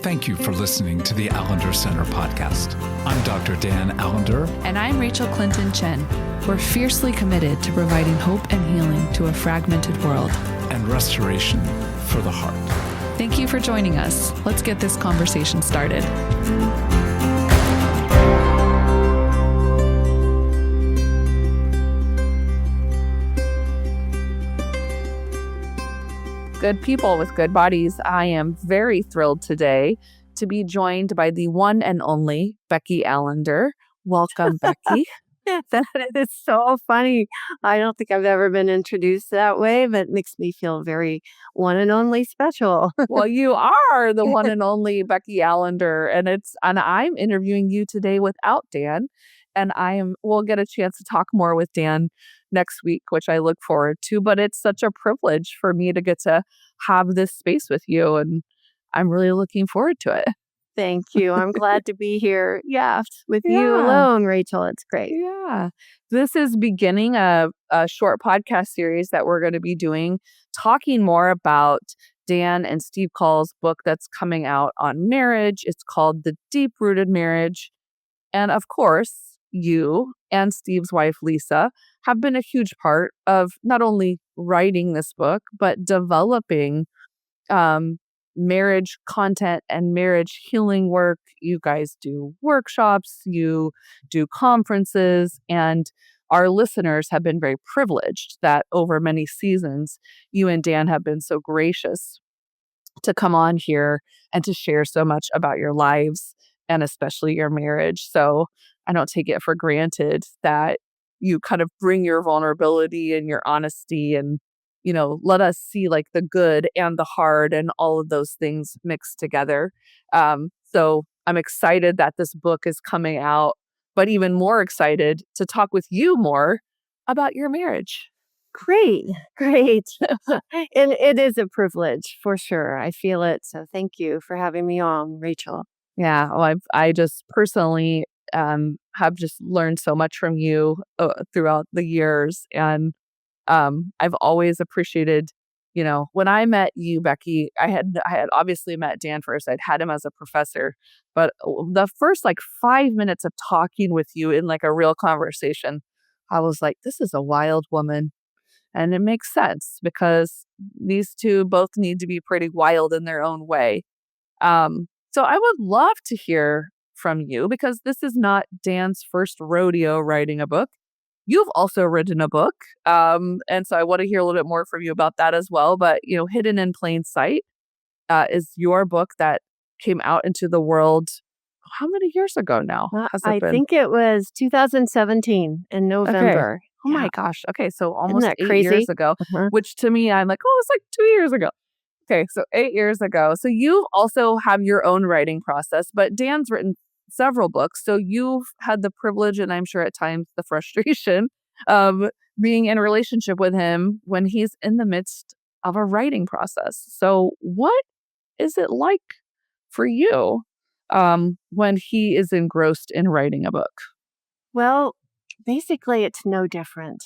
Thank you for listening to the Allender Center podcast. I'm Dr. Dan Allender. And I'm Rachael Clinton Chen. We're fiercely committed to providing hope and healing to a fragmented world. And restoration for the heart. Thank you for joining us. Let's get this conversation started. Good people with good bodies. I am very thrilled today to be joined by the one and only Becky Allender. Welcome, Becky. That is so funny. I don't think I've ever been introduced that way, but it makes me feel very one and only special. Well, you are the one and only Becky Allender, and I'm interviewing you today without Dan, and we'll get a chance to talk more with Dan next week, which I look forward to. But it's such a privilege for me to get to have this space with you, and I'm really looking forward to it. Thank you. I'm glad to be here. Yeah, with you alone, Rachael. It's great. Yeah. This is beginning a short podcast series that we're going to be doing, talking more about Dan and Steve Call's book that's coming out on marriage. It's called The Deep-Rooted Marriage. And of course, you and Steve's wife, Lisa, have been a huge part of not only writing this book, but developing marriage content and marriage healing work. You guys do workshops, you do conferences, and our listeners have been very privileged that over many seasons, you and Dan have been so gracious to come on here and to share so much about your lives and especially your marriage. So I don't take it for granted that you kind of bring your vulnerability and your honesty and, let us see like the good and the hard and all of those things mixed together. So I'm excited that this book is coming out, but even more excited to talk with you more about your marriage. Great. And it is a privilege for sure. I feel it. So thank you for having me on, Rachael. Yeah. Well, I just personally have just learned so much from you throughout the years. And I've always appreciated, when I met you, Becky, I had obviously met Dan first. I'd had him as a professor, but the first 5 minutes of talking with you in a real conversation, I was like, this is a wild woman. And it makes sense because these two both need to be pretty wild in their own way. So I would love to hear from you because this is not Dan's first rodeo writing a book. You've also written a book. And so I want to hear a little bit more from you about that as well. But, Hidden in Plain Sight is your book that came out into the world. How many years ago now has it been? I think it was 2017 in November. Okay. Oh my gosh. Okay. So almost Isn't that 8 crazy? years ago, which to me, I'm like, oh, it's 2 years ago. Okay. So 8 years ago. So you also have your own writing process, but Dan's written several books. So you've had the privilege and I'm sure at times the frustration of being in a relationship with him when he's in the midst of a writing process. So what is it like for you when he is engrossed in writing a book? Well, basically, it's no different.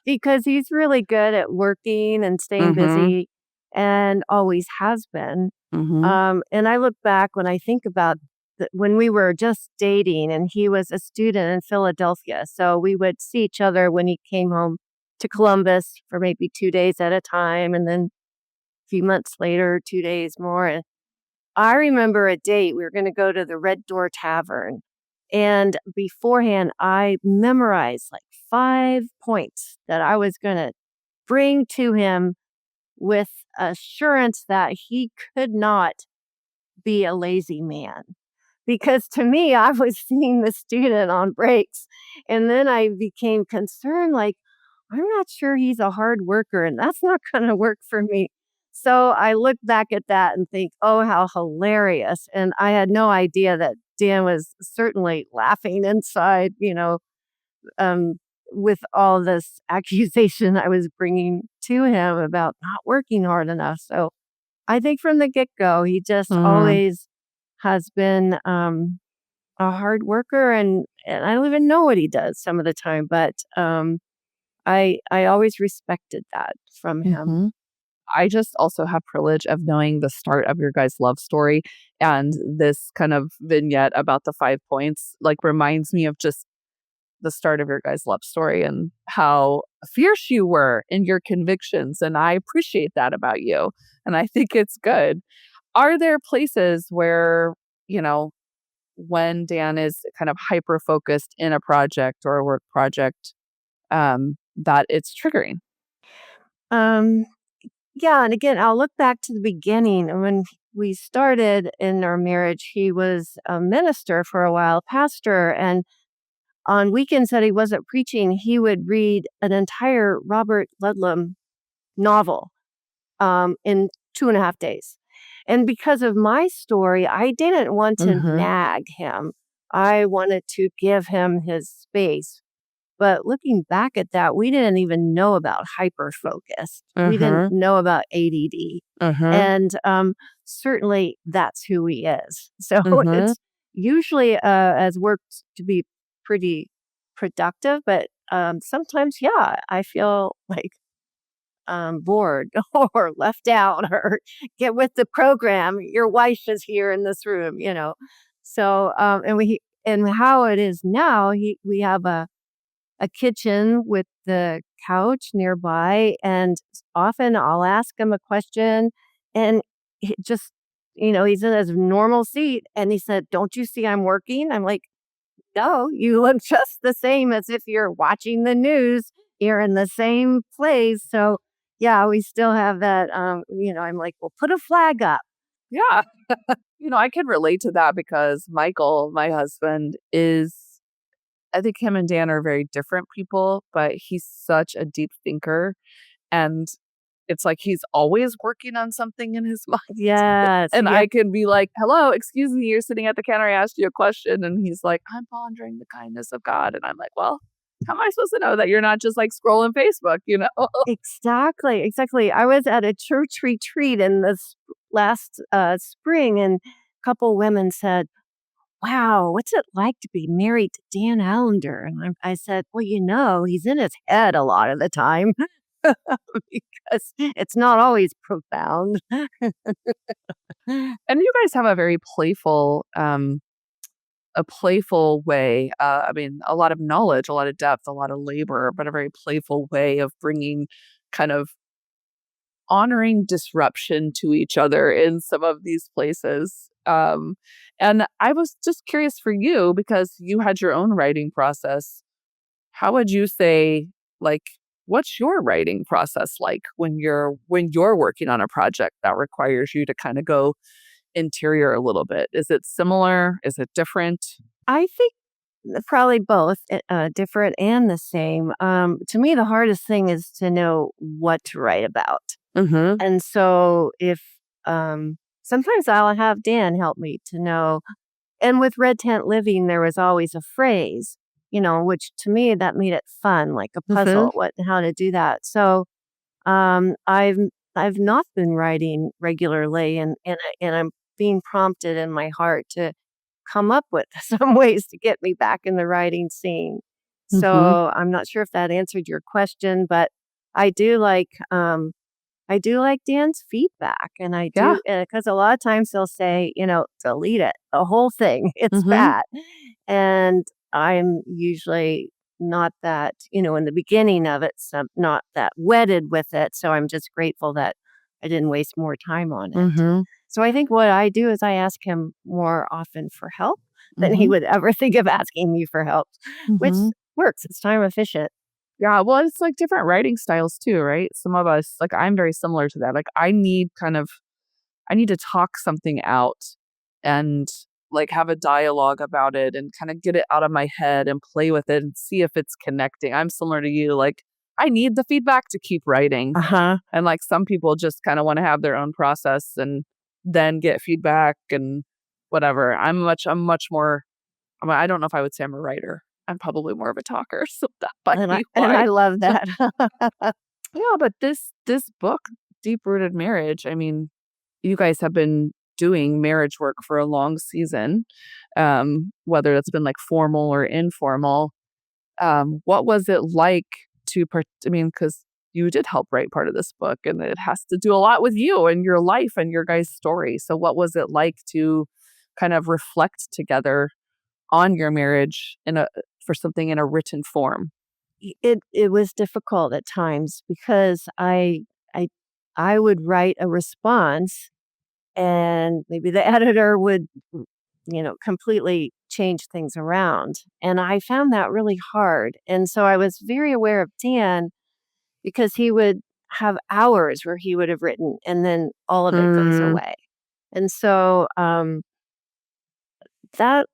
Because he's really good at working and staying busy and always has been. And I look back when I think about when we were just dating and he was a student in Philadelphia. So we would see each other when he came home to Columbus for maybe 2 days at a time. And then a few months later, 2 days more. And I remember a date, we were going to go to the Red Door Tavern. And beforehand, I memorized 5 points that I was going to bring to him with assurance that he could not be a lazy man. Because to me, I was seeing the student on breaks. And then I became concerned, I'm not sure he's a hard worker and that's not going to work for me. So I look back at that and think, oh, how hilarious. And I had no idea that Dan was certainly laughing inside, with all this accusation I was bringing to him about not working hard enough. So I think from the get-go, he just always has been a hard worker, and I don't even know what he does some of the time, but I always respected that from him. I just also have privilege of knowing the start of your guys' love story, and this kind of vignette about the 5 points like reminds me of just the start of your guys' love story and how fierce you were in your convictions. And I appreciate that about you. And I think it's good. Are there places where, when Dan is kind of hyper focused in a project or a work project, that it's triggering? Um, yeah, and again, I'll look back to the beginning. And when we started in our marriage, he was a minister for a while, pastor, and on weekends that he wasn't preaching, he would read an entire Robert Ludlum novel in 2.5 days. And because of my story, I didn't want to nag him. I wanted to give him his space. But looking back at that, we didn't even know about hyper-focused. We didn't know about ADD. And certainly that's who he is. So it's usually has worked to be pretty productive. But sometimes, yeah, I feel like bored or left out or get with the program. Your wife is here in this room. So, and how it is now, we have a kitchen with the couch nearby, and often I'll ask him a question, and he just, he's in his normal seat, and he said, "Don't you see I'm working?" I'm like, "No, you look just the same as if you're watching the news. You're in the same place." So yeah, we still have that. I'm like, "Well, put a flag up." Yeah. I can relate to that because Michael, my husband, I think him and Dan are very different people, but he's such a deep thinker. And it's like he's always working on something in his mind. Yes. And I can be like, "Hello, excuse me, you're sitting at the counter, I asked you a question." And he's like, "I'm pondering the kindness of God." And I'm like, "Well, how am I supposed to know that you're not just like scrolling Facebook, Exactly. I was at a church retreat in this last spring, and a couple women said, "Wow, what's it like to be married to Dan Allender?" And I said, "Well, he's in his head a lot of the time." Because it's not always profound. And you guys have a very playful way. I mean, a lot of knowledge, a lot of depth, a lot of labor, but a very playful way of bringing kind of honoring disruption to each other in some of these places. And I was just curious for you because you had your own writing process. How would you say, like, what's your writing process like when you're working on a project that requires you to kind of go interior a little bit? Is it similar? Is it different? I think probably both, different and the same. To me, the hardest thing is to know what to write about. And so if sometimes I'll have Dan help me to know. And with Red Tent Living, there was always a phrase, which to me that made it fun, like a puzzle, how to do that. So I've not been writing regularly, and I'm being prompted in my heart to come up with some ways to get me back in the writing scene. So I'm not sure if that answered your question, but I do like Dan's feedback, and I do because a lot of times they'll say, delete it, the whole thing, it's bad, and I'm usually not that, in the beginning of it, so not that wedded with it. So I'm just grateful that I didn't waste more time on it. So I think what I do is I ask him more often for help than he would ever think of asking me for help, which works. It's time efficient. Yeah, well, it's like different writing styles too, right? Some of us, like I'm very similar to that. Like I need to talk something out and like have a dialogue about it and kind of get it out of my head and play with it and see if it's connecting. I'm similar to you. Like I need the feedback to keep writing. And like some people just kind of want to have their own process and then get feedback and whatever. I'm much more, I don't know if I would say I'm a writer. I'm probably more of a talker. So that might be why. And I love that. Yeah, but this book, Deep Rooted Marriage, I mean, you guys have been doing marriage work for a long season, whether it's been like formal or informal. What was it like because you did help write part of this book, and it has to do a lot with you and your life and your guys' story. So what was it like to kind of reflect together on your marriage for something in a written form? It was difficult at times because I I would write a response and maybe the editor would, completely change things around. And I found that really hard. And so I was very aware of Dan because he would have hours where he would have written and then all of it goes Mm, away. And so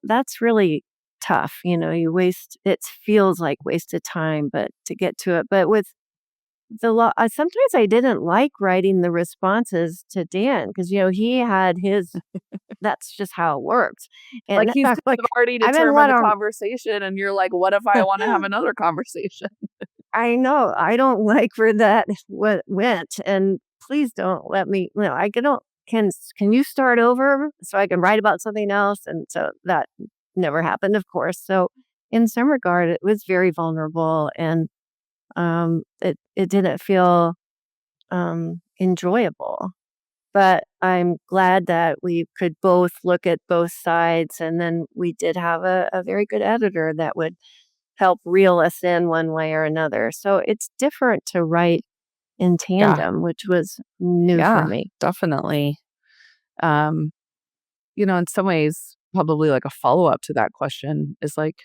that's really tough. You waste it feels like wasted time, but to get to it. But with sometimes I didn't like writing the responses to Dan because he had his that's just how it worked. like And he's I'm kind like, of already I didn't determined the want conversation, and you're like, what if I want to have to another conversation? I know, I don't like where that went, and please don't let me I don't can you start over so I can write about something else? And so that never happened, of course. So in some regard, it was very vulnerable and it didn't feel enjoyable. But I'm glad that we could both look at both sides, and then we did have a very good editor that would help reel us in one way or another. So it's different to write in Yeah, tandem, which was new for yeah, me. definitely. Um, in some ways, probably like a follow up to that question is like,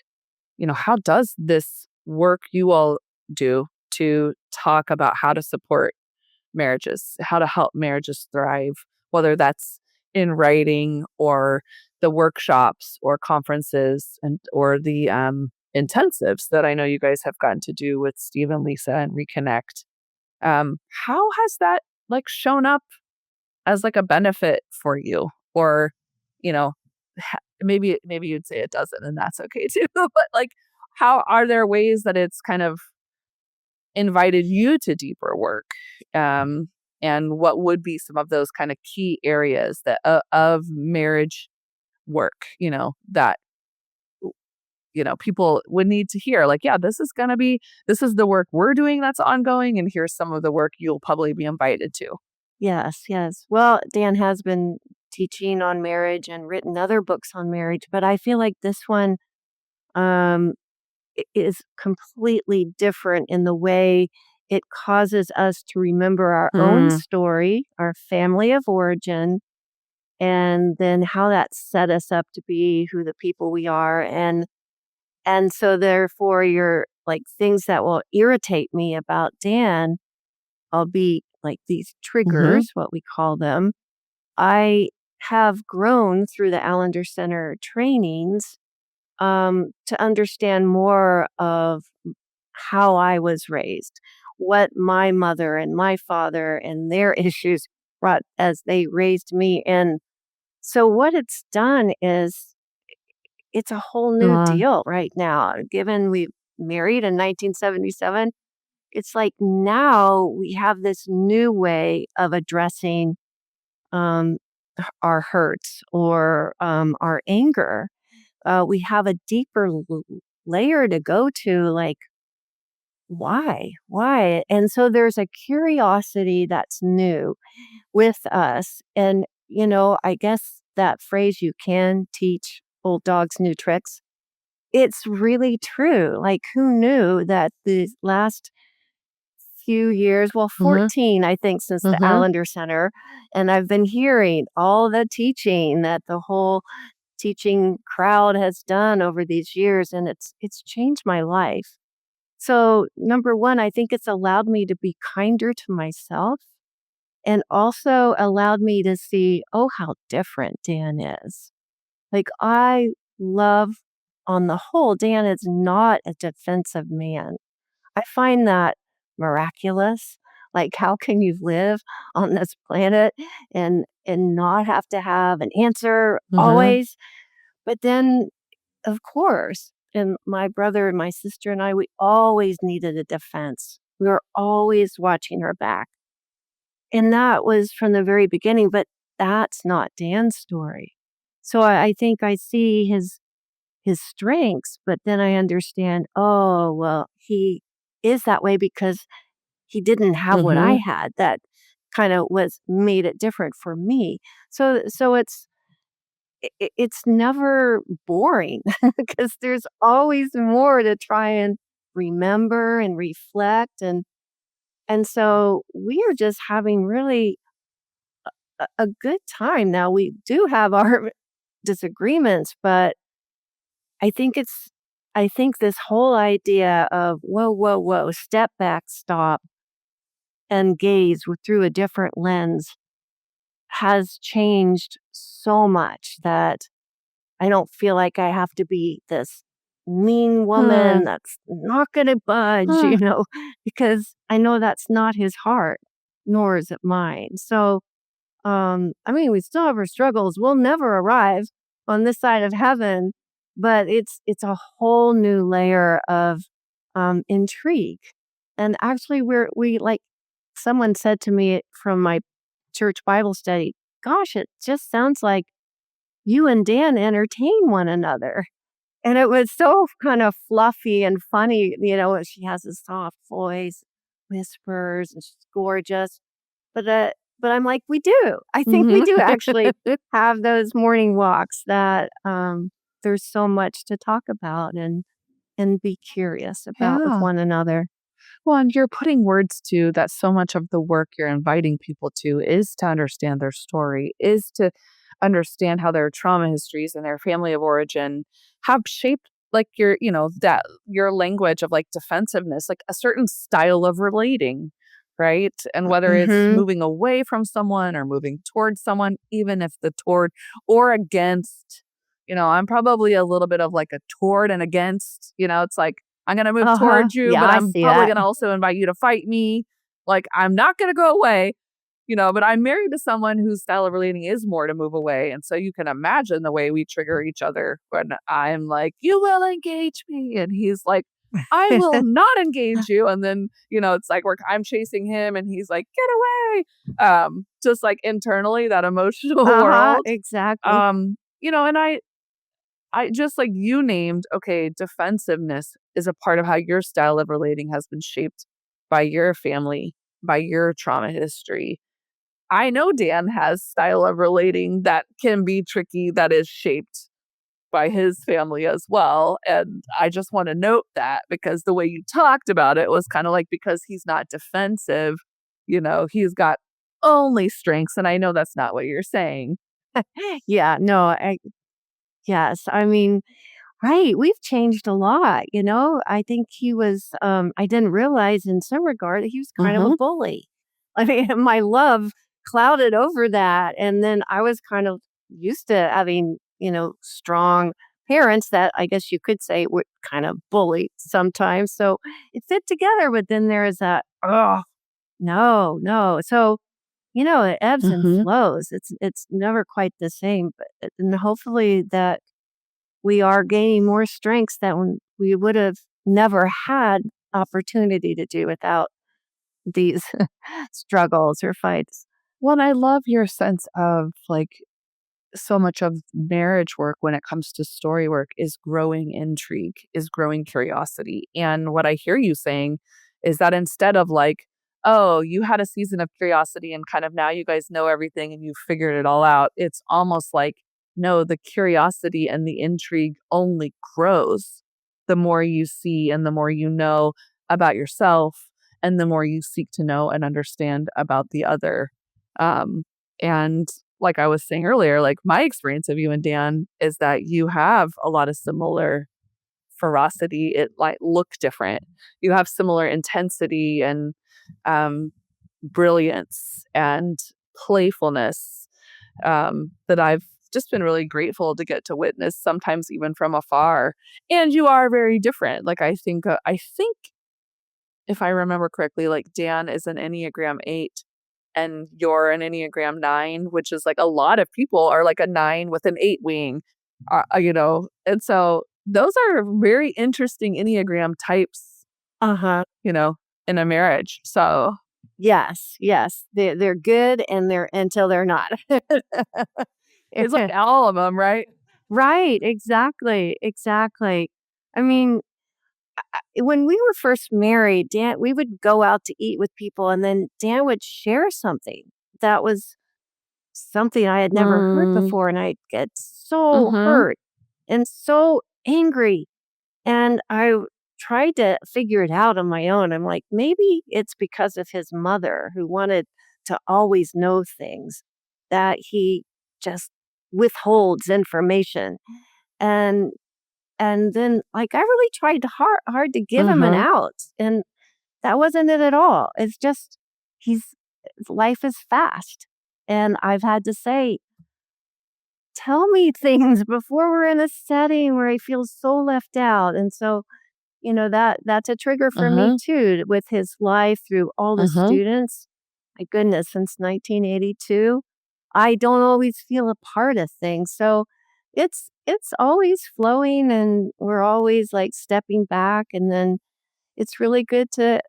how does this work you all do to talk about how to support marriages, how to help marriages thrive, whether that's in writing or the workshops or conferences or the intensives that I know you guys have gotten to do with Steve and Lisa and Reconnect. How has that like shown up as like a benefit for you? Or, you know, maybe you'd say it doesn't, and that's okay too. But like, how are there ways that it's kind of invited you to deeper work? Um, and what would be some of those kind of key areas that of marriage work, that people would need to hear? Like, yeah, this is the work we're doing that's ongoing, and here's some of the work you'll probably be invited to. Yes, yes. Well, Dan has been teaching on marriage and written other books on marriage, but I feel like this one um, is completely different in the way it causes us to remember our own Mm, story, our family of origin, and then how that set us up to be who the people we are. And so therefore you're like things that will irritate me about Dan, I'll be like these hmm. triggers, what we call them. I have grown through the Allender Center trainings to understand more of how I was raised, what my mother and my father and their issues brought as they raised me. And so what it's done is it's a whole new Uh, deal right now. Given we married in 1977, it's like now we have this new way of addressing um, our hurts or our anger. We have a deeper layer to go to, like, why? Why? And so there's a curiosity that's new with us. And, I guess that phrase, you can teach old dogs new tricks. It's really true. Like, who knew that the last few years, well, hmm. 14, I think, since the Hmm. Allender Center, and I've been hearing all the teaching that the whole teaching crowd has done over these years, and it's changed my life. So, number 1, I think it's allowed me to be kinder to myself and also allowed me to see, oh, how different Dan is. Like, I love, on the whole, Dan is not a defensive man. I find that miraculous. Like, how can you live on this planet and not have to have an answer Hmm. always? But then, of course, and my brother and my sister and I, we always needed a defense. We were always watching our back. And that was from the very beginning, but that's not Dan's story. So I think I see his strengths, but then I understand, oh, well, he is that way because he didn't have what I had that kind of made it different for me. So it's never boring because there's always more to try and remember and reflect, and so we are just having really a good time. Now we do have our disagreements, but I think it's I think this whole idea of whoa, whoa, whoa, step back, stop, and gaze through a different lens has changed so much that I don't feel like I have to be this mean woman that's not going to budge, because I know that's not his heart, nor is it mine. So, I mean, we still have our struggles. We'll never arrive on this side of heaven, but it's a whole new layer of intrigue. And actually, we like someone said to me from my church Bible study, "Gosh, it just sounds like you and Dan entertain one another." And it was so kind of fluffy and funny, she has a soft voice, whispers, and she's gorgeous. But I'm like, we do. I think we do actually have those morning walks that there's so much to talk about and be curious about with Yeah. one another. Well, and you're putting words to that. So much of the work you're inviting people to is to understand their story, is to understand how their trauma histories and their family of origin have shaped like that your language of like defensiveness, like a certain style of relating, right? And whether it's Mm-hmm. moving away from someone or moving towards someone, even if the toward or against, I'm probably a little bit of like a toward and against, it's like I'm going to move Uh-huh. towards you, Yeah, but I I'm see probably that. going to also invite you to fight me. Like, I'm not going to go away, but I'm married to someone whose style of relating is more to move away. And so you can imagine the way we trigger each other when I'm like, you will engage me. And he's like, I will not engage you. And then, it's like I'm chasing him and he's like, get away. Just like internally, that emotional Uh-huh, world. exactly. And I just like you named, okay, defensiveness is a part of how your style of relating has been shaped by your family, by your trauma history. I know Dan has style of relating that can be tricky, that is shaped by his family as well. And I just want to note that because the way you talked about it was kind of like because he's not defensive, he's got only strengths. And I know that's not what you're saying. Yeah, no, yes. I mean, right, we've changed a lot, I think I didn't realize in some regard that he was kind of a Mm-hmm. bully. I mean, my love clouded over that, and then I was kind of used to having, strong parents that I guess you could say would kind of bully sometimes, so it fit together, but then there is that, "Oh, no, no." So, it ebbs and Mm-hmm. flows. It's never quite the same, but and hopefully that we are gaining more strengths that we would have never had opportunity to do without these struggles or fights. Well, and I love your sense of like so much of marriage work when it comes to story work is growing intrigue, is growing curiosity. And what I hear you saying is that instead of like, oh, you had a season of curiosity and kind of now you guys know everything and you figured it all out, it's almost like, no, the curiosity and the intrigue only grows the more you see and the more you know about yourself and the more you seek to know and understand about the other. And like I was saying earlier, like my experience of you and Dan is that you have a lot of similar ferocity. It like look different. You have similar intensity and um, brilliance and playfulness that I've just been really grateful to get to witness, sometimes even from afar. And you are very different. Like I think if I remember correctly, like Dan is an Enneagram 8 and you're an Enneagram 9, which is like a lot of people are like a 9 with an 8 wing, and so those are very interesting Enneagram types, Uh-huh. you know, in a marriage. So Yes, yes. They're good and they're until they're not. it's like all of them, right? Right, exactly, exactly. I mean, when we were first married, Dan, we would go out to eat with people, and then Dan would share something that was something I had never heard Mm, before, and I'd get so mm-hmm. hurt and so angry. And I tried to figure it out on my own. I'm like, maybe it's because of his mother who wanted to always know things that he just withholds information. And and then like I really tried hard to give him an Mm-hmm. out. And that wasn't it at all. It's just he's life is fast. And I've had to say, tell me things before we're in a setting where I feel so left out. And so, that's a trigger for me Uh-huh. too with his life through all the Uh-huh. students. My goodness, since 1982, I don't always feel a part of things. So it's always flowing and we're always like stepping back, and then it's really good to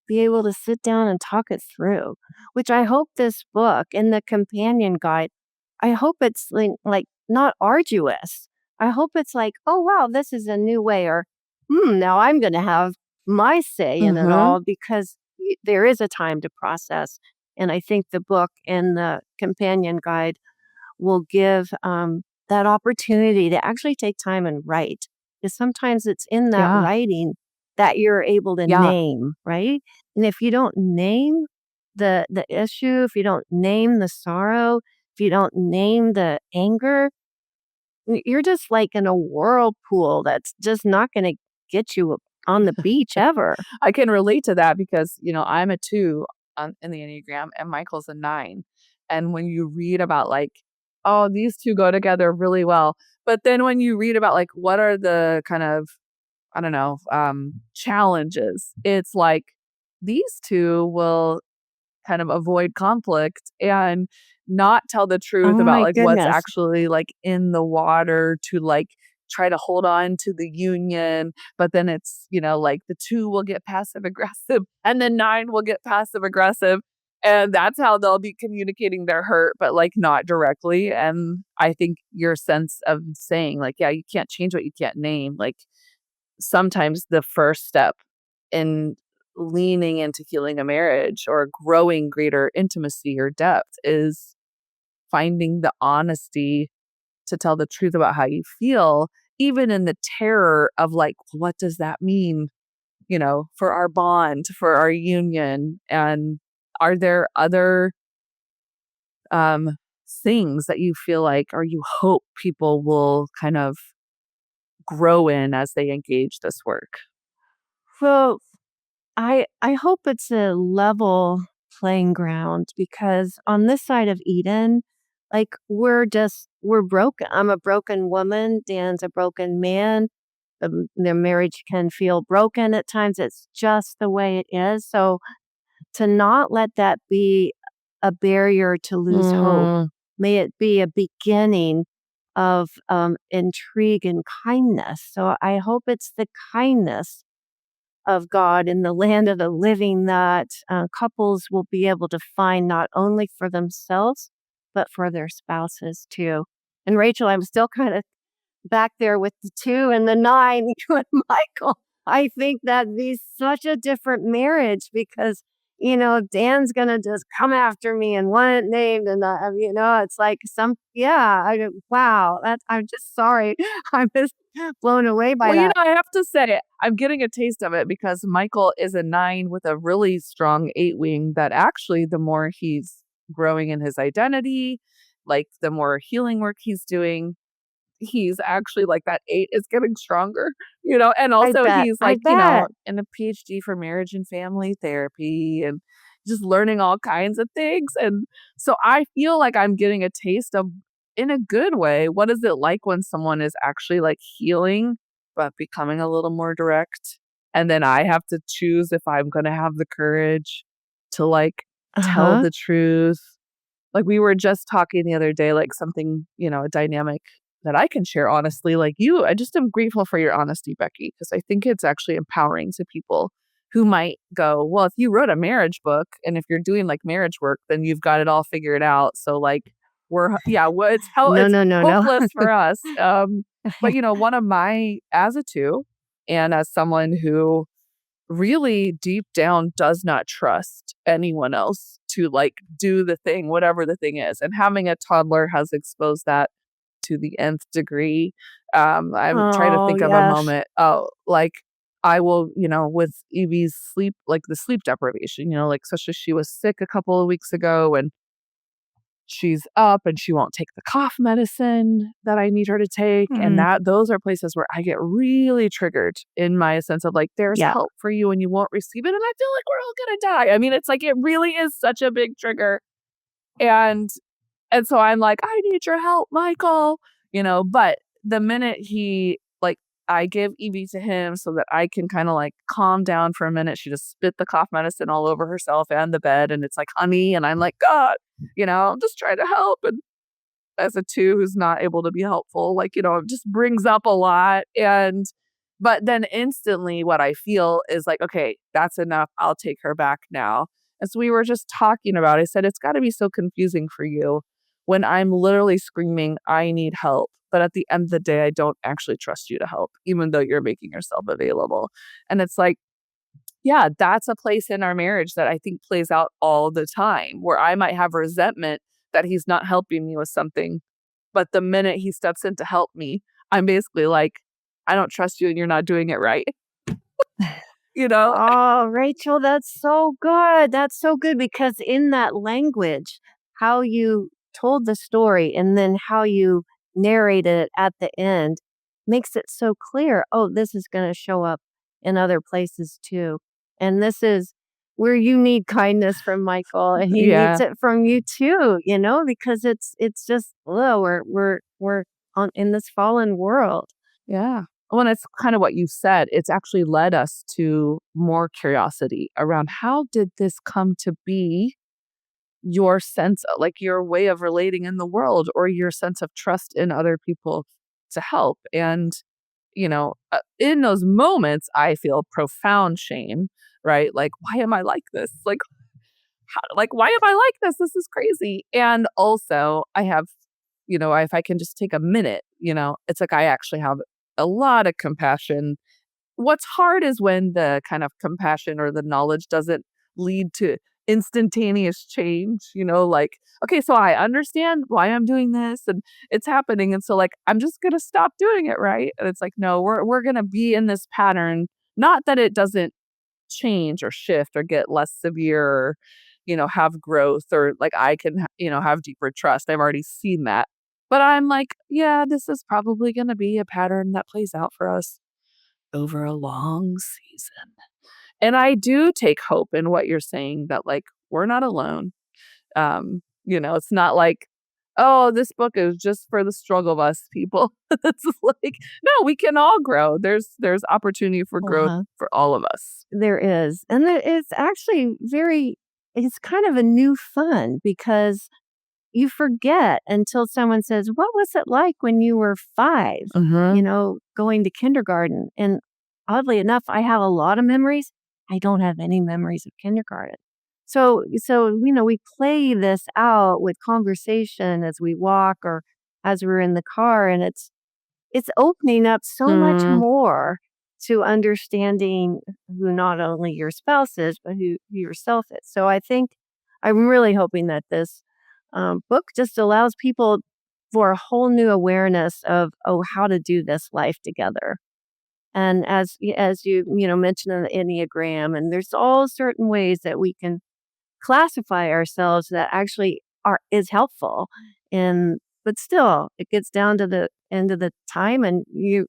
be able to sit down and talk it through, which I hope this book and the companion guide, I hope it's like not arduous. I hope it's like, oh, wow, this is a new way, or, now I'm going to have my say in it Mm-hmm. all because there is a time to process. And I think the book and the companion guide will give that opportunity to actually take time and write. Because sometimes it's in that Yeah. writing that you're able to Yeah. name, right? And if you don't name the issue, if you don't name the sorrow, if you don't name the anger, you're just like in a whirlpool that's just not going to get you on the beach ever. I can relate to that because, I'm a 2 in the Enneagram and Michael's a 9. And when you read about like, oh, these 2 go together really well. But then when you read about like what are the kind of, I don't know, challenges, it's like these 2 will kind of avoid conflict and not tell the Oh truth about my like what's goodness. actually like in the water to like try to hold on to the union, but then it's like the 2 will get passive aggressive and the 9 will get passive aggressive, and that's how they'll be communicating their hurt but like not directly. And I think your sense of saying like, yeah, you can't change what you can't name, like sometimes the first step in leaning into healing a marriage or growing greater intimacy or depth is finding the honesty to tell the truth about how you feel, even in the terror of like, what does that mean, for our bond, for our union? And are there other um, things that you feel like, or you hope people will kind of grow in as they engage this work? Well, I hope it's a level playing ground because on this side of Eden, like we're broken. I'm a broken woman. Dan's a broken man. Their marriage can feel broken at times. It's just the way it is. So to not let that be a barrier to lose hope, Mm, may it be a beginning of intrigue and kindness. So I hope it's the kindness of God in the land of the living that couples will be able to find not only for themselves, but for their spouses too. And Rachel, I'm still kind of back there with the 2 and the 9, you and Michael. I think that'd be such a different marriage because, Dan's going to just come after me and want it named. And, it's like wow, I'm just sorry. I'm just blown away by Well, that. I have to say, I'm getting a taste of it because Michael is a 9 with a really strong 8 wing that actually the more he's growing in his identity, like the more healing work he's doing, he's actually like that 8 is getting stronger, and I also bet. he's I like, bet. in a PhD for marriage and family therapy and just learning all kinds of things. And so I feel like I'm getting a taste of, in a good way, what is it like when someone is actually like healing, but becoming a little more direct. And then I have to choose if I'm going to have the courage to like tell Uh-huh. the truth. Like we were just talking the other day, like something, a dynamic that I can share honestly, like you, I just am grateful for your honesty, Becky, because I think it's actually empowering to people who might go, well, if you wrote a marriage book and if you're doing like marriage work, then you've got it all figured out. So like well, No, it's no, no, no. hopeless for us. But one of my, as a 2, And as someone who really deep down does not trust anyone else to like do the thing, whatever the thing is. And having a toddler has exposed that to the nth degree. I'm trying to Oh, think of a yes. moment. Oh, like I will, with Evie's sleep, like the sleep deprivation, like especially she was sick a couple of weeks ago and she's up and she won't take the cough medicine that I need her to take. And Mm, those are places where I get really triggered in my sense of like, there's yeah. help for you and you won't receive it. And I feel like we're all going to die. I mean, it's like, it really is such a big trigger. And, and so I'm like, I need your help, Michael, but the minute I give Evie to him so that I can kind of like calm down for a minute. She just spit the cough medicine all over herself and the bed. And it's like, honey. And I'm like, God, I'm just trying to help. And as a 2 who's not able to be helpful, like, it just brings up a lot. But then instantly what I feel is like, okay, that's enough. I'll take her back now. And so we were just talking about, I said, it's got to be so confusing for you when I'm literally screaming, I need help. But at the end of the day, I don't actually trust you to help, even though you're making yourself available. And it's like, yeah, that's a place in our marriage that I think plays out all the time where I might have resentment that he's not helping me with something. But the minute he steps in to help me, I'm basically like, I don't trust you and you're not doing it right. You know? Oh, Rachel, that's so good. That's so good because in that language, how you told the story and then how you narrated it at the end makes it so clear. Oh, this is going to show up in other places too. And this is where you need kindness from Michael and he needs Yeah. it from you too, because it's just we're on in this fallen world. Yeah. Well, and it's kind of what you said. It's actually led us to more curiosity around how did this come to be your sense, like your way of relating in the world or your sense of trust in other people to help. And, in those moments, I feel profound shame, right? Like, why am I like this? Why am I like this? This is crazy. And also, I have, if I can just take a minute, it's like I actually have a lot of compassion. What's hard is when the kind of compassion or the knowledge doesn't lead to instantaneous change, like, okay, so I understand why I'm doing this and it's happening. And so like, I'm just going to stop doing it. Right. And it's like, no, we're going to be in this pattern. Not that it doesn't change or shift or get less severe or, have growth or like I can, have deeper trust. I've already seen that. But I'm like, yeah, this is probably going to be a pattern that plays out for us over a long season. And I do take hope in what you're saying that like we're not alone. It's not like, oh, this book is just for the struggle bus people. It's like, no, we can all grow. There's opportunity for growth Uh-huh. for all of us. There is. And it's actually it's kind of a new fun because you forget until someone says, "What was it like when you were 5?" Mm-hmm. Going to kindergarten. And oddly enough, I have a lot of memories. I don't have any memories of kindergarten. So we play this out with conversation as we walk or as we're in the car, and it's opening up so much Mm, more to understanding who not only your spouse is, but who yourself is. So I think I'm really hoping that this book just allows people for a whole new awareness of, oh, how to do this life together. And as you mentioned in the Enneagram, and there's all certain ways that we can classify ourselves that actually is helpful. And but still, it gets down to the end of the time, and you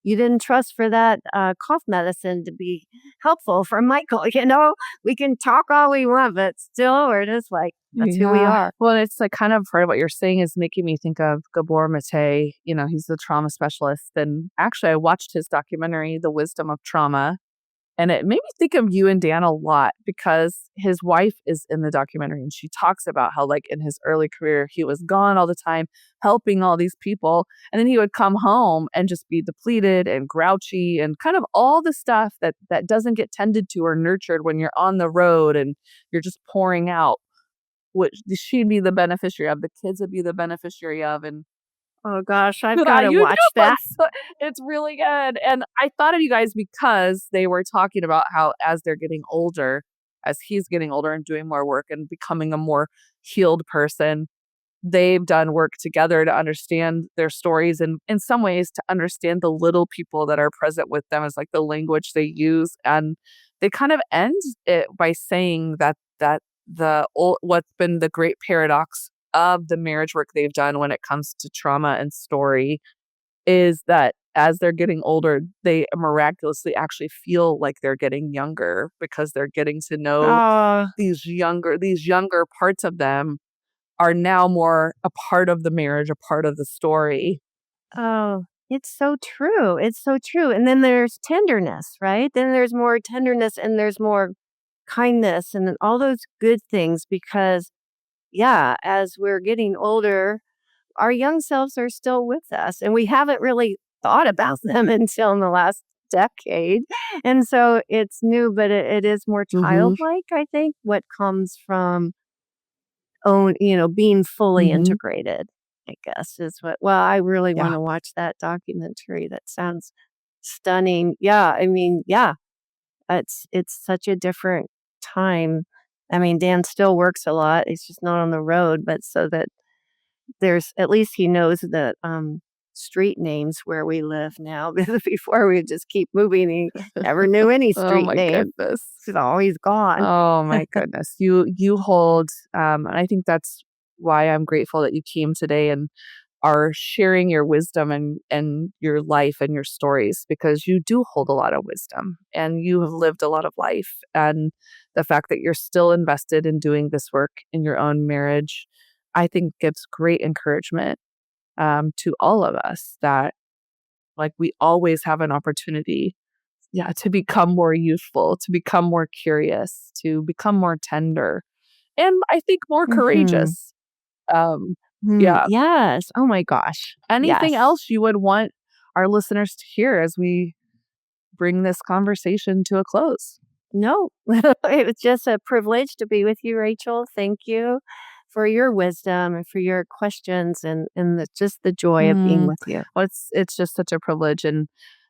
didn't trust for that cough medicine to be helpful for Michael. We can talk all we want, but still, we're just like that's who we yeah. are. Well, it's like kind of part of what you're saying is making me think of Gabor Mate. He's the trauma specialist. And actually, I watched his documentary, The Wisdom of Trauma. And it made me think of you and Dan a lot because his wife is in the documentary and she talks about how like in his early career, he was gone all the time, helping all these people. And then he would come home and just be depleted and grouchy and kind of all the stuff that doesn't get tended to or nurtured when you're on the road and you're just pouring out, which she'd be the beneficiary of, the kids would be the beneficiary of. And Oh gosh, I've got to watch that. It's really good. And I thought of you guys because they were talking about how as they're getting older, as he's getting older and doing more work and becoming a more healed person, they've done work together to understand their stories and in some ways to understand the little people that are present with them as like the language they use. And they kind of end it by saying that what's been the great paradox of the marriage work they've done when it comes to trauma and story is that as they're getting older, they miraculously actually feel like they're getting younger because they're getting to know these younger parts of them are now more a part of the marriage, a part of the story. Oh, it's so true. It's so true. And then there's tenderness, right? Then there's more tenderness and there's more kindness and then all those good things because, yeah, as we're getting older, our young selves are still with us and we haven't really thought about them until in the last decade. And so it's new, but it is more childlike, I think, what comes from being fully integrated, I guess is I really want to watch that documentary. That sounds stunning. Yeah. I mean, yeah, it's such a different time. I mean, Dan still works a lot. He's just not on the road, but so that there's, at least he knows the, street names where we live now. Before we would just keep moving. He never knew any street name. Goodness. He's always gone. Oh my goodness. You hold, and I think that's why I'm grateful that you came today and are sharing your wisdom and your life and your stories because you do hold a lot of wisdom and you have lived a lot of life. And the fact that you're still invested in doing this work in your own marriage, I think gives great encouragement to all of us that like we always have an opportunity to become more youthful, to become more curious, to become more tender, and I think more courageous. Yes. Oh my gosh. Anything else you would want our listeners to hear as we bring this conversation to a close? No, it was just a privilege to be with you, Rachael. Thank you for your wisdom and for your questions and just the joy of being with you. Well, it's just such a privilege. And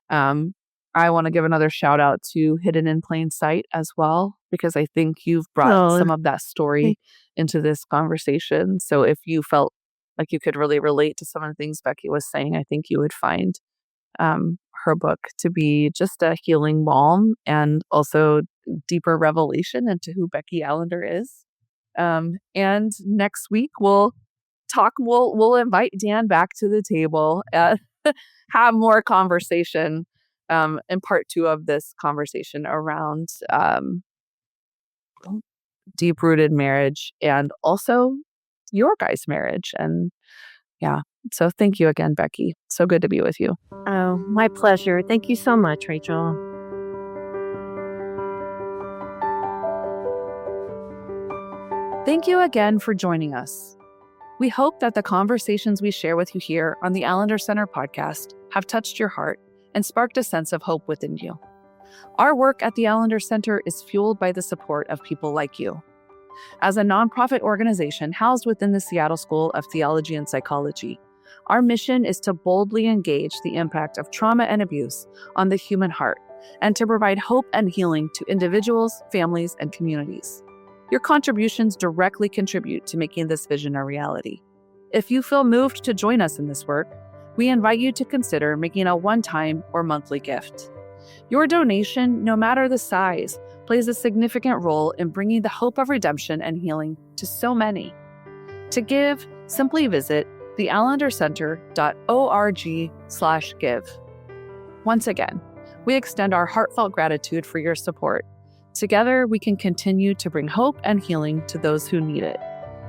I want to give another shout out to Hidden in Plain Sight as well, because I think you've brought some of that story into this conversation. So if you felt like you could really relate to some of the things Becky was saying, I think you would find her book to be just a healing balm and also deeper revelation into who Becky Allender is. And next week we'll invite Dan back to the table, have more conversation, in part 2 of this conversation around, deep-rooted marriage and also your guys' marriage. And so thank you again, Becky. So good to be with you. Oh, my pleasure. Thank you so much, Rachael. Thank you again for joining us. We hope that the conversations we share with you here on the Allender Center podcast have touched your heart and sparked a sense of hope within you. Our work at the Allender Center is fueled by the support of people like you. As a nonprofit organization housed within the Seattle School of Theology and Psychology, our mission is to boldly engage the impact of trauma and abuse on the human heart and to provide hope and healing to individuals, families, and communities. Your contributions directly contribute to making this vision a reality. If you feel moved to join us in this work, we invite you to consider making a one-time or monthly gift. Your donation, no matter the size, plays a significant role in bringing the hope of redemption and healing to so many. To give, simply visit theallendercenter.org/give. Once again, we extend our heartfelt gratitude for your support. Together, we can continue to bring hope and healing to those who need it.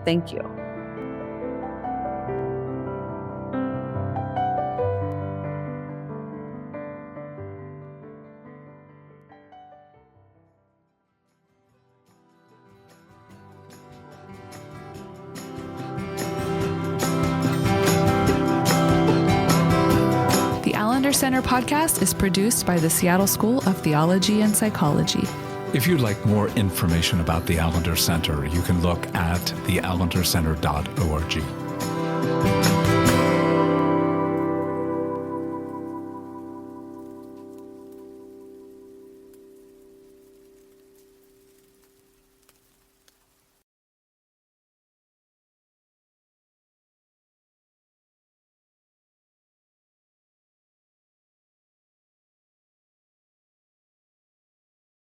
Thank you. The Allender Center podcast is produced by the Seattle School of Theology and Psychology. If you'd like more information about the Allender Center, you can look at theallendercenter.org.